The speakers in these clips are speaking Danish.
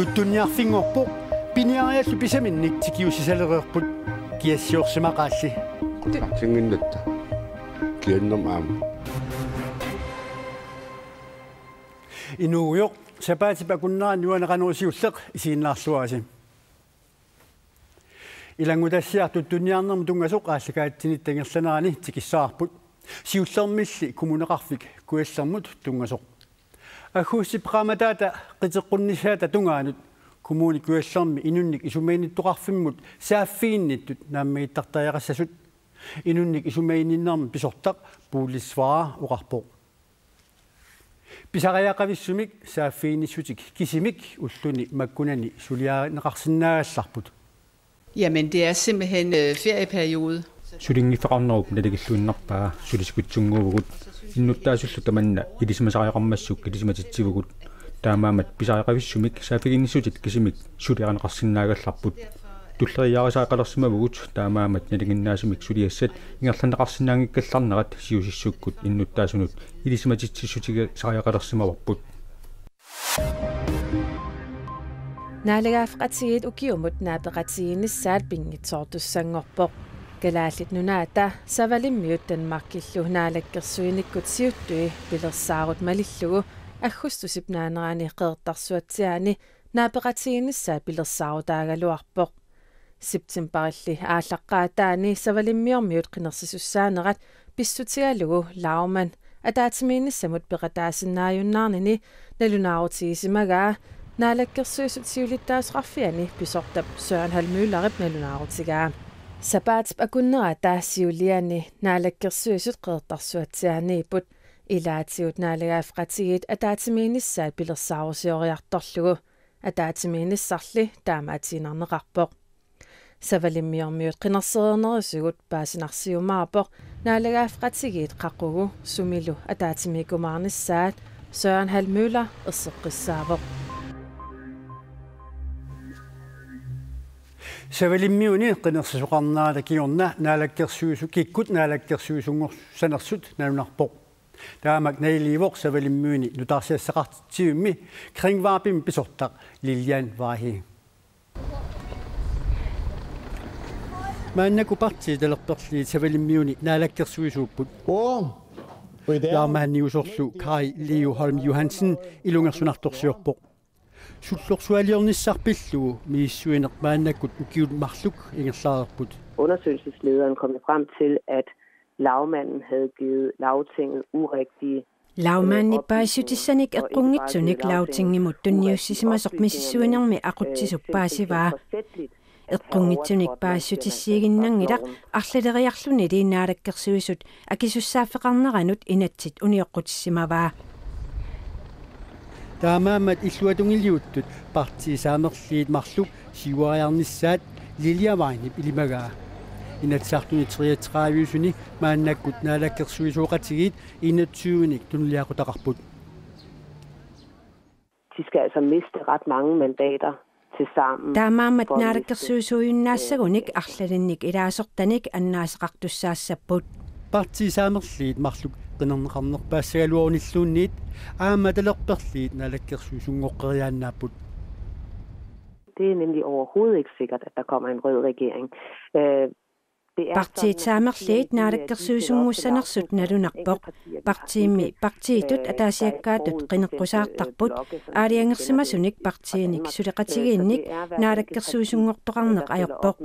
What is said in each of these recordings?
Tuttunniarfingorpo piniariallu pisaminnik tikiusisalererput kiassiorsimaqaalli Tinginnatta kiannerm aama inuuyoq sapaatipakunnaran nuaneqanuusiulleq isiinnaarluasi ilangutassiar tuttunniarnermu tungasuq aallakaatsini tangerlanaani tikissaarput siullermilli kumuneqarfik kuallermut tungasuq аггууссиппааматаата қитеққуннисаата тунгаанут коммуни куаллерми инунник исумаинниттоқарфиммут сааффиинниттут нааммигиттартаяқассасут инунник исумаинниннарми писортақ пуулиссвара оқарпоқ писариақависсумик сааффиинниссутик кисимик уллуни маккунани сулиаанеқарсинаагалларпут. Jamen det er simpelthen ferieperiode. Сулингиффеқарнеруп налигиллуиннарпаа сулискутсунгуувгут иннуттаасуллу таманна илисимасариақармассук илисиматитсивгут таамаамат писариақависсумик саафигинниссутит кисимик сулиаранеқарсинаагалларпут туллериаарисаақалерсимавгут таамаамат налигиннаасимик сулиассат ингерланеқарсинаангиккалларнерат сиусиссуккут иннуттаасунут илисиматитсиссутига сариақалерсимаварпут наалагаafqatigiit ukiumut naapеqatigiinissaat pinngitsoortussangorpoq kalaallit nunaata savalimmiut Danmarkillu naalakkersuinikkut siuttui pilersaarut malillugu aggustusipnaaneraani qeertarsuatsiaani naapeqatigiinissaat pilersaarutaagaluarpoq septemberilli ааllaqqaataani savalimmiormiut qinersisusaanerat pissutigalugu lauman ataatimiinissamut peqataasinnaajunnaarnini nalunaarutiisimagaa naalakkersuisut siulittaasqarfiani pisortap Søren Halmøllerip nalunaarutigaa sapaatip akunnerata siuliani naalakkersuisut qeertarsuatsiaaniiput ilaatiut naalagaafqatigiit ataatimiinissaat pilersaarusioriartorlugu ataatimiinissarli taamaatiinarneqarpoq savalimmiormiut qinerserenerisugut paasinarsiumaarpoq naalagaafqatigiit qaqugu sumilu ataatimikumaarnissaat Søren Halmøller erseqqissaavoq савалиммиуни қинерсисоқарнаата киорна наалаккерсуису киккут наалаккерсуисунгорсанерсут налунарпоқ таамак наиливоқ савалиммиуни нутаарсиассақартитсиумми крингваарпим писортақ Lilian Вахи мааннаку парти талерперли савалиммиуни наалаккерсуисууппут яамаанниусорлу Kai Leo Holm Johansen илунгерсунарторсиорпоқ sullorsualiornissarpillugu miissuinermaannakut ukiut marluk ingerlaarput. Undersøgelseslederen kom frem til, at lagmanden havde givet lagtinget urigtige Lagmanni paassutissanik eqqungitsunik lagtingimut tunniussimasoq mississuinermi aquttisuppaasivaa eqqungitsunik paassutissigginnangilaq arlaleriarluni liinaalakkersuisut akisussaaffeqarneranut inatsit unioqqutsimavaa таамаамат иллуатунгилиуттут партисаамерлиит марлук сиуариарнissaат лилиавайнип илимагаа инатсаартуни триатраавиусуни мааннаккут наалаккерсуисуоқатигиит инатсууник тунлиақутақарпут De skal altså miste ret mange mandater til sammen. таамаамат наалаккерсуисуйуннаассагуник арлалинник илаасортаник аннаасеқартуссаассаппут партисаамерлиит марлук qinernqarnerpaassagaluornilluunniit aamatаlerperliit nalakkersuusungoqqeriaannaaput. Det er nemlig overhovedet ikke sikkert, at der kommer en rød regering. Partiet saamerliit naalakkersuusunngussanersut nalunarpoq partiimmi partiitut ataasiakkaatut qineqqusaartarput aaliangersimasunik partiinik suleqatigiinnik naalakkersuusungortoqarneq ajorpoq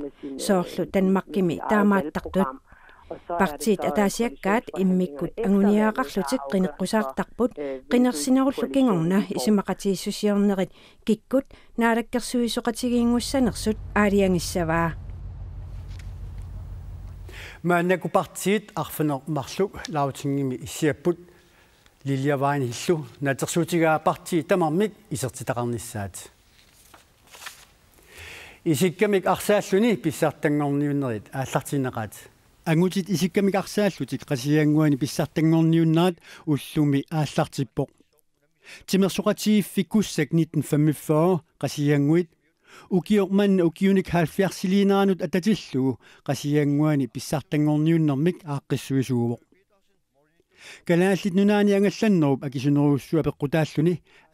soorlu Danmarkimi taamaattartut partiit ataasiakkaat immikkut anguniaaqarlutik qineqqusaartarput qinersinerullu kingorna isimaqatiissusiornerit kikkut naalakkersuisoqatigiingussanersut aaliangissavaa мааннаку партиит арфанер марлук лауtingimi иссиаппут лилиаваани хиллу натерсуутигаа парти тамармик исертитақарнissaat исиккамик арсааллуни писсаартангорниуннерит ааллартинеқаат ангутит исиккамик арсааллутик qasianguani pissartangorniunnarat уллуми ааллартиппоқ тимерсоқатииффиккуссак 1945 qasianguit ukiormanna ukiunik 70-liinaanut atatilluu qasianguani pissartangorniunnermik aaqqissuisuuvoq Kalaallit nunaani angallannerup akisuneruussua peqqutaalluni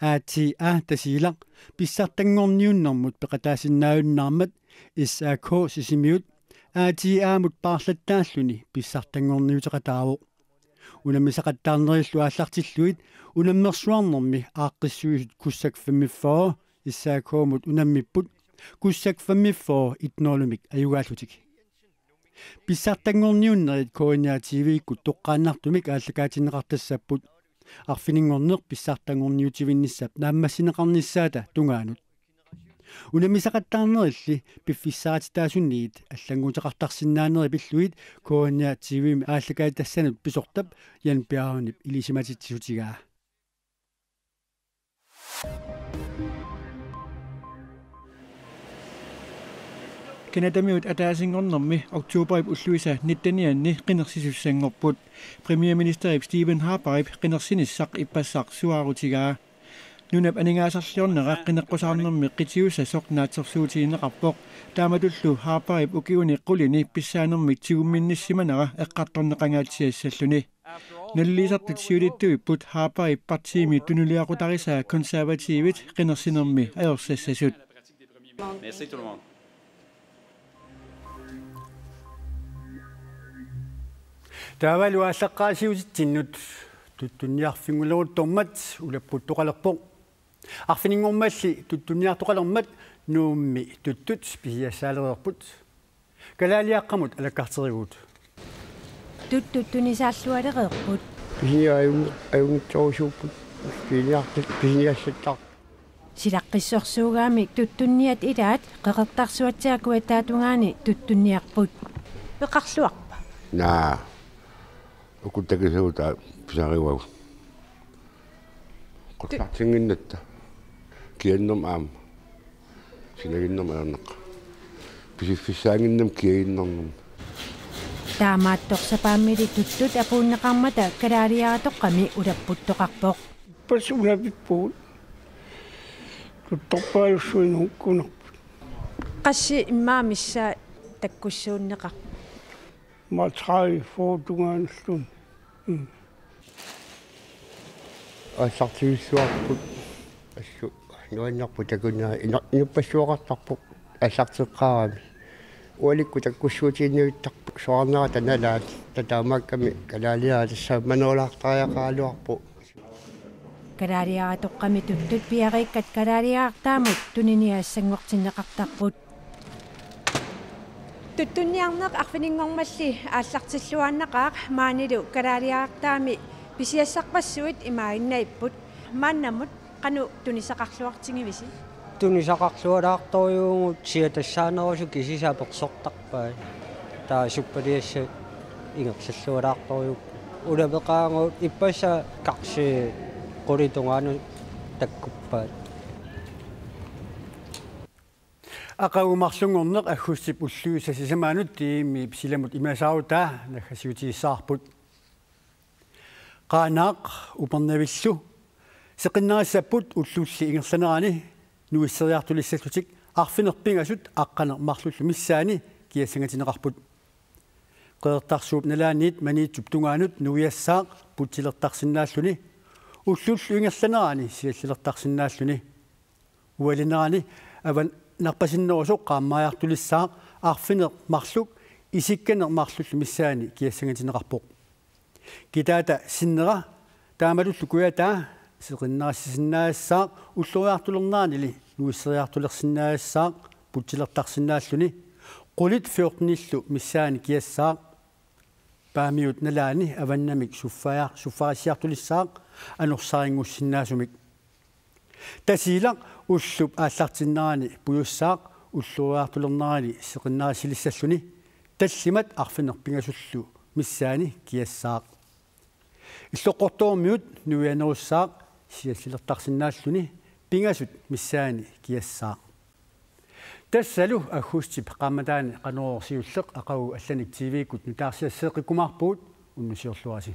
aati tasiilaq pissartangorniunnermut peqataasinnaayunnaarmat issaakho sisimiut aati aamut paarlattaalluni pissartangorniuteqataavu unammisaqattaarnerillu aallartilluit unammersuarnermi aaqqissuisut kussak 45 issaakhoomut unammipput kussak 45 itnoolumik ayugaallutik pissartangorniunnerit kooniatiiviikkut toqqaannartumik ааллакаатиннеқартассаппут арфинингорнеқ писсартангорниутивинниссап нааммассинеқарнissaата тунгаанут унамисақаттаарнерилли пиффиссаатитаасунниит аллангутеқартарсинаанери пиллуит коoniatiivimi ааллакаатассанут писортап ян пиаарунип илисиматитсутигаа Kanadamiut ataasingornermi oktoberip ulluisa 19. qinersisussangorput premierministerip Stephen Harperip qinersinissaq ippassaq suarutigaa nunap aningaasarliornera qineqqusarnermi qitiusa soqnaatsersuutiineqarpoq taamatullu Harperip ukiuni qulini pissaanermik tigumminnissimanera eqqartorneqangaatsiassalluni nalliisartut siulittuipput Harperip partiimi tunuliaqutarisaa konservatiivit qinersinermi ajorsassasut. Merci tout le monde. Taavalu аассаққаасиутитсиннут туттунниарфингулеруттормат улаппуттоқалерпоқ арфинингормалли туттунниартоқалермат нуумми туттут писиассаалерерпут калаалиаққамут алаккартеригуут туттунисааллуалерерпут аюнгторсууппут писиассаттар силаққиссорсуугаами туттунниат илаат қеқертарсуатсиакуатаатунгаани туттунниарпут пеқарлуарпа наа укуттакисуута писаривау qottaartinginnatта kiannam aam sinaginnam aarneq pisiffisaanginnam kiaginnarnum таамаатторсапааммили туттут апууннеқармата калаалиаратоққами улаппуттоқарпоқ пасунапиппуут тутторпаалуссуинуккунерпут қасси иммаамиссаа таккуссууннеқар матраи фотунгаанлун ассартивиссуарпут ассу нуаннарпут такунаа инуппассуоқартарпут ассартеққарами уаликку таккуссуутиинниуиттарпу суарнера таналаат татаамакками калаалиаа тассаа манолаартариақаалуарпу калаалиаратоққами туттут пиариккат калаалиаартаамут туниниаассангортиннеқартарпут туттунниарнеқ арфинингормалли ааллартиллуааннеқаақ маанилу калаалиаартаами писиассарпассуит имаагиннаиппут мааннамут кану тунисақарлуартингивиси тунисақарлуалаарторюугут сиатассаанерусу кисисаапеқсортарпаа таасуппалиасса ингерсаллуалаарторюук улавеқаангут иппаса карси qulitungaaну таккуппаат ақагумарлунгорнеқ аггуссип уллуиса сисамаанут тиими псиламут имасаутаа нахасиутииссаарпут qaanaaq upernavillu seqinnarissapput ulluulli ingerlanerani nuisseriartulissallutik arfinerpingasut aqqanermarlullu missaani kiassangatineqarput qeertarsuup nalaaniit maniitsup tungaanut nuiassaaq putilertarsinnaalluni ullullu ingerlanerani siallilertarsinnaalluni ualinerani avan narpasinnerusoq qaammaajartulissaaq arfinermarluk isikkanermarlullu missaani kiassangatineqarpoq kitaata sinnera taamalullu kuyataa seqinnarassisinnaassaaq ulluriartulernaanili nuisseriartulersinnaassaaq putilertarsinnaalluni qulit fiortnillu missaani kiassaaq paamiut nalaani avannamik suffarissiartulissaaq anorsarinngussinnaasumik tasiilaq ullup aallartinnerani puyussaaq ulluriartulernaani seqinnarassilissalluni tallimat arfinerpingasullu missaani kiassaaq иллоққортуумиут нуианерусsaaq сиаллилертарсинааллуни пингасут миссаани киассаақ тассалу аггустип qaamataani qanuorsiulleq aqagu allanik tv-kut nutaarsiassеэқиккумаарпуут уннусиорлуаси